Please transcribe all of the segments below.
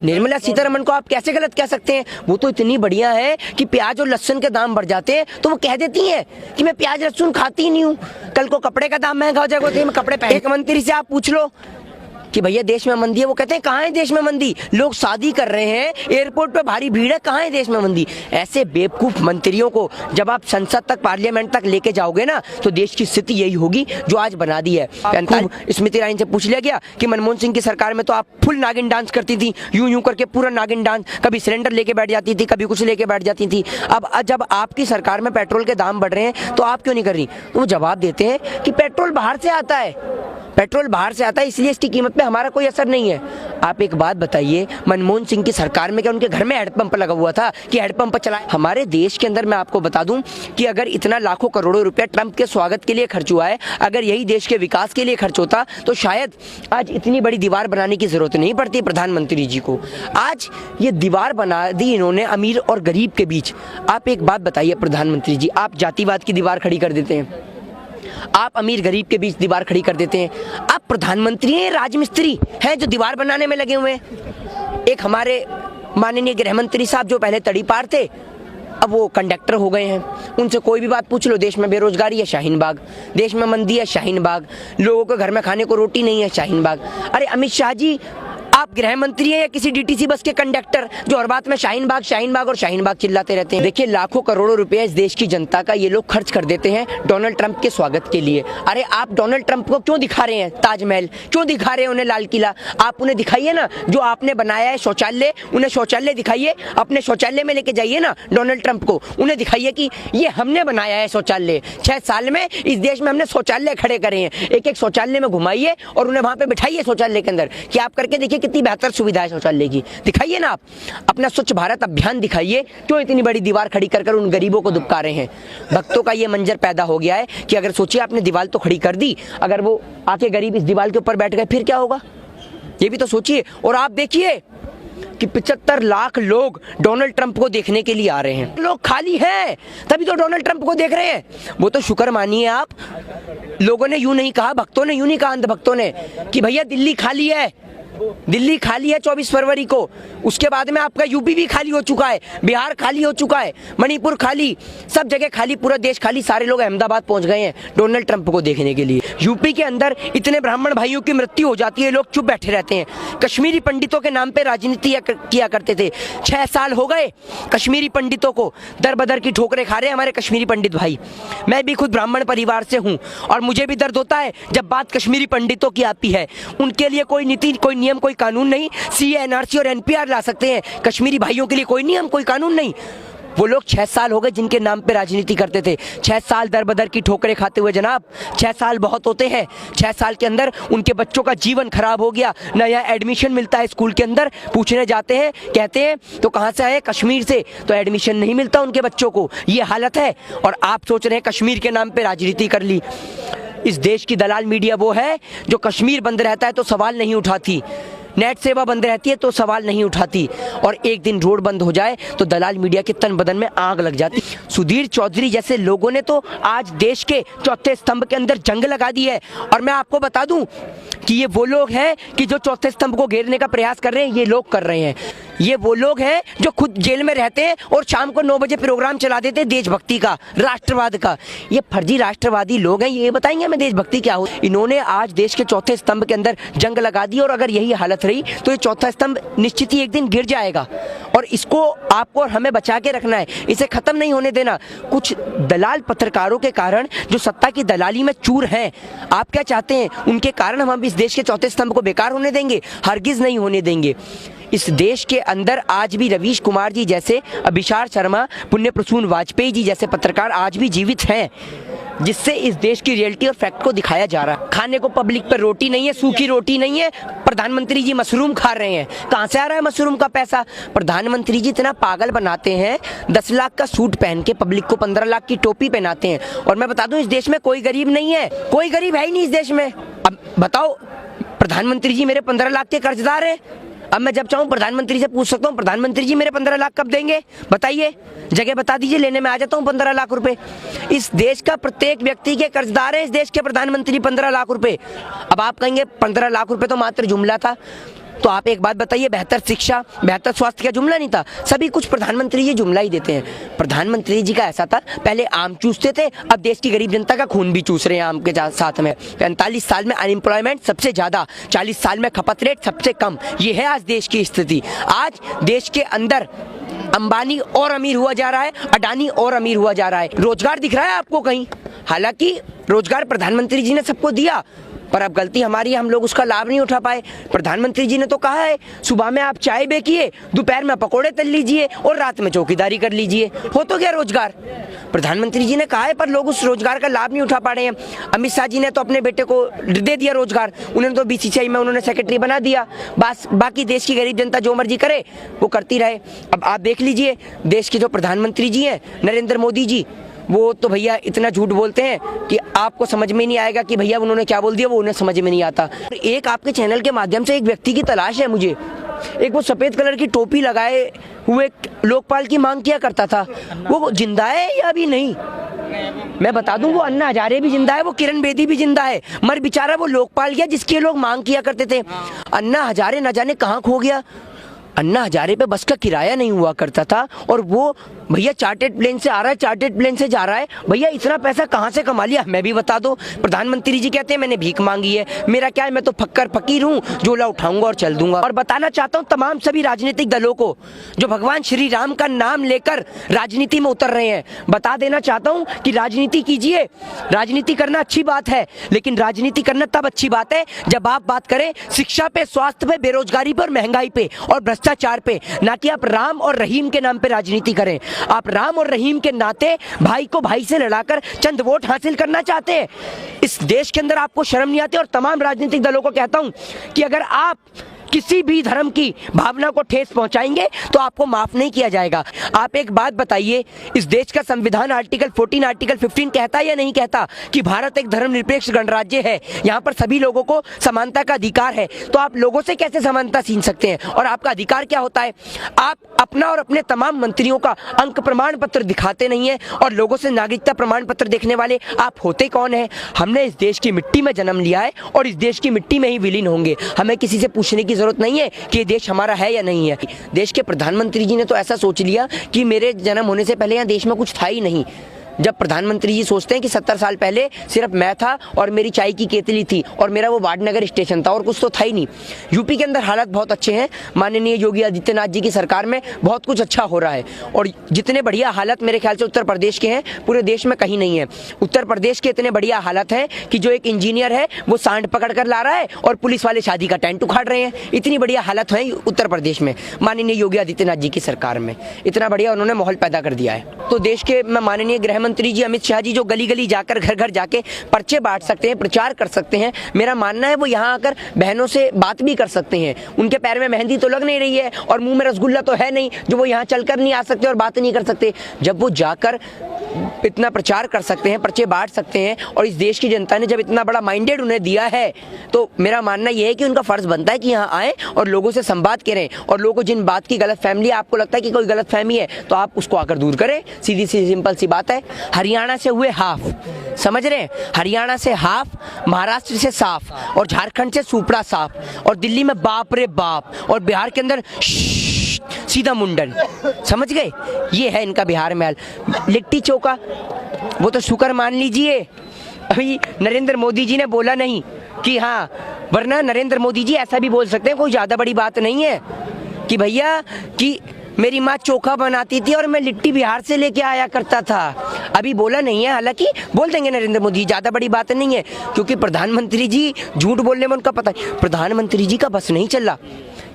निर्मला सीतारमण को आप कैसे गलत कह सकते हैं? वो तो इतनी बढ़िया है कि प्याज और लहसुन के दाम बढ़ जाते हैं तो वो कह देती हैं कि मैं प्याज लहसुन खाती ही नहीं हूँ। कल को कपड़े का दाम महंगा हो जाएगा तो मैं कपड़े पहन। एक मंत्री से आप पूछ लो कि भैया देश में मंदी है, वो कहते हैं कहाँ है देश में मंदी, लोग शादी कर रहे हैं, एयरपोर्ट पे भारी भीड़ है, कहाँ है देश में मंदी। ऐसे बेवकूफ मंत्रियों को जब आप संसद तक, पार्लियामेंट तक लेके जाओगे ना तो देश की स्थिति यही होगी जो आज बना दी है। स्मृति ईरानी से पूछ लिया गया कि मनमोहन सिंह की सरकार में तो आप फुल नागिन डांस करती थी, यूं यूं करके पूरा नागिन डांस, कभी सिलेंडर लेके बैठ जाती थी, कभी कुछ लेके बैठ जाती थी। अब जब आपकी सरकार में पेट्रोल के दाम बढ़ रहे हैं तो आप क्यों नहीं कर रही? तो वो जवाब देते हैं कि पेट्रोल बाहर से आता है, पेट्रोल बाहर से आता है इसलिए इसकी कीमत पे हमारा कोई असर नहीं है। आप एक बात बताइए, मनमोहन सिंह की सरकार में क्या उनके घर में हैंडपंप लगा हुआ था कि हैंडपंप चलाए? हमारे देश के अंदर मैं आपको बता दूं कि अगर इतना लाखों करोड़ों रुपया ट्रंप के स्वागत के लिए खर्च हुआ है, अगर यही देश के विकास के लिए खर्च होता तो शायद आज इतनी बड़ी दीवार बनाने की जरूरत नहीं पड़ती प्रधानमंत्री जी को। आज ये दीवार बना दी इन्होंने अमीर और गरीब के बीच। आप एक बात बताइए प्रधानमंत्री जी, आप जातिवाद की दीवार खड़ी कर देते हैं, आप अमीर गरीब के बीच दीवार खड़ी कर देते हैं। आप प्रधानमंत्री हैं, राजमिस्त्री हैं जो दीवार बनाने में लगे हुए हैं। एक हमारे माननीय गृह मंत्री साहब जो पहले तड़ीपार थे, अब वो कंडक्टर हो गए हैं। उनसे कोई भी बात पूछ लो, देश में बेरोजगारी है, शाहीन बाग, देश में मंदी है, शाहीन बाग, लोगों को घर में खाने को रोटी नहीं है, शाहीन बाग। अरे अमित शाह जी, आप गृह मंत्री हैं या किसी डीटीसी बस के कंडक्टर जो हर बात में शाहीन बाग और शाहीन बाग चिल्लाते रहते हैं? देखिए, लाखों करोड़ों रुपए इस देश की जनता का ये लोग खर्च कर देते हैं डोनाल्ड ट्रंप के स्वागत के लिए। अरे आप डोनाल्ड ट्रंप को क्यों दिखा रहे हैं ताजमहल, क्यों दिखा रहे हैं उन्हें लाल किला? आप उन्हें दिखाइए ना जो आपने बनाया है शौचालय, उन्हें शौचालय दिखाइए, अपने शौचालय में लेके जाइए ना डोनाल्ड ट्रंप को, उन्हें दिखाइए कि ये हमने बनाया है शौचालय। 6 साल में इस देश में हमने शौचालय खड़े करे हैं, एक एक शौचालय में घुमाइए और उन्हें वहां पे बिठाइए शौचालय के अंदर कि आप करके देखिए कितनी बेहतर सुविधा है शौचालय की। दिखाइए ना आप अपना स्वच्छ भारत अभियान दिखाइए, क्यों इतनी बड़ी दीवार खड़ी कर उन गरीबों को दुबका रहे हैं? भक्तों का ये मंजर पैदा हो गया है कि अगर सोचिए आपने दीवार तो खड़ी कर दी, अगर वो आके गरीब इस दीवार के ऊपर बैठ गए फिर क्या होगा, ये भी तो सोचिए। और आप देखिए कि 75 लाख लोग डोनाल्ड ट्रंप को देखने के लिए आ रहे हैं। लोग खाली हैं तभी तो डोनाल्ड ट्रंप को देख रहे हैं। वो तो शुक्र मानिए आप, लोगों ने यूं नहीं कहा, भक्तों ने यूं नहीं कहा, अंधभक्तों ने, कि भैया दिल्ली खाली है, दिल्ली खाली है 24 फरवरी को। उसके बाद में आपका यूपी भी खाली हो चुका है, बिहार खाली हो चुका है, मणिपुर खाली, सब जगह खाली, पूरा देश खाली। सारे लोग अहमदाबाद पहुंच गए हैं डोनाल्ड ट्रंप को देखने के लिए। यूपी के अंदर इतने ब्राह्मण भाइयों की मृत्यु हो जाती है, लोग चुप बैठे रहते हैं। कश्मीरी पंडितों के नाम पे राजनीति किया करते थे, 6 साल हो गए कश्मीरी पंडितों को दर बदर की ठोकरें खा रहे हैं हमारे कश्मीरी पंडित भाई। मैं भी खुद ब्राह्मण परिवार से हूँ और मुझे भी दर्द होता है जब बात कश्मीरी पंडितों की आती है। उनके लिए कोई नीति, कोई नियम, कोई कानून नहीं। सीए, एनआरसी और एनपीआर ला सकते हैं, कश्मीरी भाइयों के लिए कोई नियम, कोई कानून नहीं। वो लोग 6 साल हो गए जिनके नाम पे राजनीति करते थे, 6 साल दर बदर की ठोकरें खाते हुए। जनाब 6 साल बहुत होते हैं, 6 साल के अंदर उनके बच्चों का जीवन खराब हो गया, नया एडमिशन मिलता है स्कूल के अंदर, पूछने जाते हैं, कहते हैं तो कहाँ से आए, कश्मीर से, तो एडमिशन नहीं मिलता उनके बच्चों को। ये हालत है और आप सोच रहे हैं कश्मीर के नाम पे राजनीति कर ली। इस देश की दलाल मीडिया वो है जो कश्मीर बंद रहता है तो सवाल नहीं उठाती, नेट सेवा बंद रहती है तो सवाल नहीं उठाती, और एक दिन रोड बंद हो जाए तो दलाल मीडिया के तन बदन में आग लग जाती। सुधीर चौधरी जैसे लोगों ने तो आज देश के चौथे स्तंभ के अंदर जंग लगा दी है। और मैं आपको बता दूं कि ये वो लोग हैं कि जो चौथे स्तंभ को घेरने का प्रयास कर रहे हैं, ये लोग कर रहे हैं। ये वो लोग हैं जो खुद जेल में रहते हैं और शाम को 9 बजे प्रोग्राम चला देते हैं देशभक्ति का, राष्ट्रवाद का। ये फर्जी राष्ट्रवादी लोग हैं, ये बताएंगे हमें देशभक्ति क्या हो। इन्होंने आज देश के चौथे स्तंभ के अंदर जंग लगा दी और अगर यही हालत रही तो ये चौथा स्तंभ निश्चित ही एक दिन गिर जाएगा और इसको आपको और हमें बचा के रखना है, इसे खत्म नहीं होने देना। कुछ दलाल पत्रकारों के कारण जो सत्ता की दलाली में चूर हैं, आप क्या चाहते हैं उनके कारण हम इस देश के चौथे स्तंभ को बेकार होने देंगे? हरगिज नहीं होने देंगे। इस देश के अंदर आज भी रवीश कुमार जी जैसे, अभिषार शर्मा, पुण्य प्रसून वाजपेयी जी जैसे पत्रकार आज भी जीवित हैं, जिससे इस देश की रियलिटी और फैक्ट को दिखाया जा रहा है। खाने को पब्लिक पर रोटी नहीं है, सूखी रोटी नहीं है, प्रधानमंत्री जी मशरूम खा रहे हैं। कहाँ से आ रहा है मशरूम का पैसा? प्रधानमंत्री जी इतना पागल बनाते हैं, 10 लाख का सूट पहन के पब्लिक को 15 लाख की टोपी पहनाते हैं। और मैं बता दूं इस देश में कोई गरीब नहीं है, कोई गरीब है ही नहीं इस देश में। अब बताओ, प्रधानमंत्री जी मेरे 15 लाख के कर्जदार हैं। अब मैं जब चाहूँ प्रधानमंत्री से पूछ सकता हूँ, प्रधानमंत्री जी मेरे 15 लाख कब देंगे, बताइए, जगह बता दीजिए, लेने में आ जाता हूँ 15 लाख रुपए। इस देश का प्रत्येक व्यक्ति के कर्जदार है इस देश के प्रधानमंत्री 15 लाख रुपए। अब आप कहेंगे 15 लाख रुपए तो मात्र जुमला था, तो आप एक बात बताइए, बेहतर शिक्षा, बेहतर स्वास्थ्य का जुमला नहीं था? सभी कुछ प्रधानमंत्री जी जुमला ही देते हैं। प्रधानमंत्री जी का ऐसा था, पहले आम चूसते थे, अब देश की गरीब जनता का खून भी चूस रहे हैं आम के साथ में। 45 साल में अनएम्प्लॉयमेंट सबसे ज्यादा, 40 साल में खपत रेट सबसे कम। ये है आज देश की स्थिति। आज देश के अंदर अंबानी और अमीर हुआ जा रहा है, अडानी और अमीर हुआ जा रहा है। रोजगार दिख रहा है आपको कहीं? हालांकि रोजगार प्रधानमंत्री जी ने सबको दिया, पर अब गलती हमारी है, हम लोग उसका लाभ नहीं उठा पाए। प्रधानमंत्री जी ने तो कहा है, सुबह में आप चाय बेकिए, दोपहर में पकोड़े तल लीजिए और रात में चौकीदारी कर लीजिए, हो तो गया रोजगार। प्रधानमंत्री जी ने कहा है, पर लोग उस रोजगार का लाभ नहीं उठा पा रहे हैं। अमित शाह जी ने तो अपने बेटे को दे दिया रोजगार, उन्होंने तो बीसीसीआई में उन्होंने सेक्रेटरी बना दिया। बस बाकी देश की गरीब जनता जो मर्जी करे वो करती रहे। अब आप देख लीजिए, देश के जो प्रधानमंत्री जी हैं नरेंद्र मोदी जी, वो तो भैया इतना झूठ बोलते हैं कि आपको समझ में नहीं आएगा कि भैया उन्होंने क्या बोल दिया, वो उन्हें समझ में नहीं आता। एक आपके चैनल के माध्यम से एक व्यक्ति की तलाश है मुझे, एक वो सफेद कलर की टोपी लगाए हुए लोकपाल की मांग किया करता था, वो जिंदा है या अभी नहीं? मैं बता दूं, वो अन्ना हजारे भी जिंदा है, वो किरण बेदी भी जिंदा है, मर बेचारा वो लोकपाल गया जिसके लोग मांग किया करते थे। अन्ना हजारे न जाने कहाँ खो गया। अन्ना हजारे पे बस का किराया नहीं हुआ करता था, और वो भैया चार्टेड प्लेन से आ रहा है, चार्टेड प्लेन से जा रहा है। भैया इतना पैसा कहाँ से कमा लिया, मैं भी बता दो। प्रधानमंत्री जी कहते हैं मैंने भीख मांगी है, मेरा क्या है, मैं तो फक्कर फकीर हूँ, झोला उठाऊंगा और चल दूंगा। और बताना चाहता हूँ तमाम सभी राजनीतिक दलों को जो भगवान श्री राम का नाम लेकर राजनीति में उतर रहे हैं, बता देना चाहता हूँ कि राजनीति कीजिए। राजनीति करना अच्छी बात है, लेकिन राजनीति करना तब अच्छी बात है जब आप बात करें शिक्षा पे, स्वास्थ्य पे, बेरोजगारी पे और महंगाई पे और भ्रष्टाचार पे, ना कि आप राम और रहीम के नाम पे राजनीति करें। आप राम और रहीम के नाते भाई को भाई से लड़ाकर चंद वोट हासिल करना चाहते हैं। इस देश के अंदर आपको शर्म नहीं आती। और तमाम राजनीतिक दलों को कहता हूं कि अगर आप किसी भी धर्म की भावना को ठेस पहुंचाएंगे तो आपको माफ नहीं किया जाएगा। आप एक बात बताइए, इस देश का संविधान आर्टिकल 14, आर्टिकल 15 कहता है या नहीं कहता कि भारत एक धर्मनिरपेक्ष गणराज्य है, यहाँ पर सभी लोगों को समानता का अधिकार है। तो आप लोगों से कैसे समानता छीन सकते हैं? और आपका अधिकार क्या होता है? आप अपना और अपने तमाम मंत्रियों का अंक प्रमाण पत्र दिखाते नहीं है, और लोगों से नागरिकता प्रमाण पत्र देखने वाले आप होते कौन है? हमने इस देश की मिट्टी में जन्म लिया है और इस देश की मिट्टी में ही विलीन होंगे। हमें किसी से पूछने की जरूरत नहीं है कि ये देश हमारा है या नहीं है। देश के प्रधानमंत्री जी ने तो ऐसा सोच लिया कि मेरे जन्म होने से पहले यहाँ देश में कुछ था ही नहीं। जब प्रधानमंत्री जी सोचते हैं कि 70 साल पहले सिर्फ मैं था और मेरी चाय की केतली थी और मेरा वो वाडनगर स्टेशन था और कुछ तो था ही नहीं। यूपी के अंदर हालात बहुत अच्छे हैं, माननीय योगी आदित्यनाथ जी की सरकार में बहुत कुछ अच्छा हो रहा है, और जितने बढ़िया हालत मेरे ख्याल से उत्तर प्रदेश के हैं पूरे देश में कहीं नहीं है। उत्तर प्रदेश के इतने बढ़िया हालत हैं कि जो एक इंजीनियर है वो सांड पकड़ कर ला रहा है और पुलिस वाले शादी का टेंट उखाड़ रहे हैं। इतनी बढ़िया हालत है उत्तर प्रदेश में माननीय योगी आदित्यनाथ जी की सरकार में, इतना बढ़िया उन्होंने माहौल पैदा कर दिया है। तो देश के माननीय गृह मंत्री जी अमित शाह जी जो गली गली जाकर घर घर जाके पर्चे बांट सकते हैं, प्रचार कर सकते हैं, मेरा मानना है वो यहाँ आकर बहनों से बात भी कर सकते हैं। उनके पैर में मेहंदी तो लग नहीं रही है और मुंह में रसगुल्ला तो है नहीं जो वो यहाँ चलकर नहीं आ सकते और बात नहीं कर सकते। जब वो जाकर इतना प्रचार कर सकते हैं, पर्चे बांट सकते हैं, और इस देश की जनता ने जब इतना बड़ा माइंडेड उन्हें दिया है, तो मेरा मानना यह है कि उनका फर्ज बनता है कि यहाँ आए और लोगों से संवाद करें, और लोगों को जिन बात की गलत फहमी, आपको लगता है कि कोई गलत फहमी है तो आप उसको आकर दूर करें। सीधी सी सिंपल सी बात है। हरियाणा से हुए हाफ, समझ रहे हैं? हरियाणा से हाफ, महाराष्ट्र से साफ, और झारखंड से सुपड़ा साफ, और दिल्ली में बाप रे बाप, और बिहार के अंदर सीधा मुंडन। समझ गए? ये है इनका बिहार में हाल। लिट्टी चोखा वो तो शुक्र मान लीजिए अभी नरेंद्र मोदी जी ने बोला नहीं कि हाँ, वरना नरेंद्र मोदी जी ऐसा भी बोल सकते हैं, कोई ज्यादा बड़ी बात नहीं है कि भैया कि मेरी माँ चोखा बनाती थी और मैं लिट्टी बिहार से लेके आया करता था। अभी बोला नहीं है, हालांकि बोल देंगे नरेंद्र मोदी, ज्यादा बड़ी बात नहीं है, क्योंकि प्रधानमंत्री जी झूठ बोलने में उनका पता है। प्रधानमंत्री जी का बस नहीं चला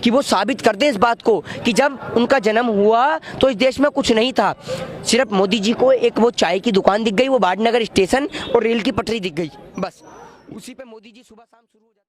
कि वो साबित कर दें इस बात को कि जब उनका जन्म हुआ तो इस देश में कुछ नहीं था। सिर्फ मोदी जी को एक वो चाय की दुकान दिख गई, वो वाडनगर स्टेशन और रेल की पटरी दिख गई, बस उसी पे मोदी जी सुबह शाम शुरू हो जाते।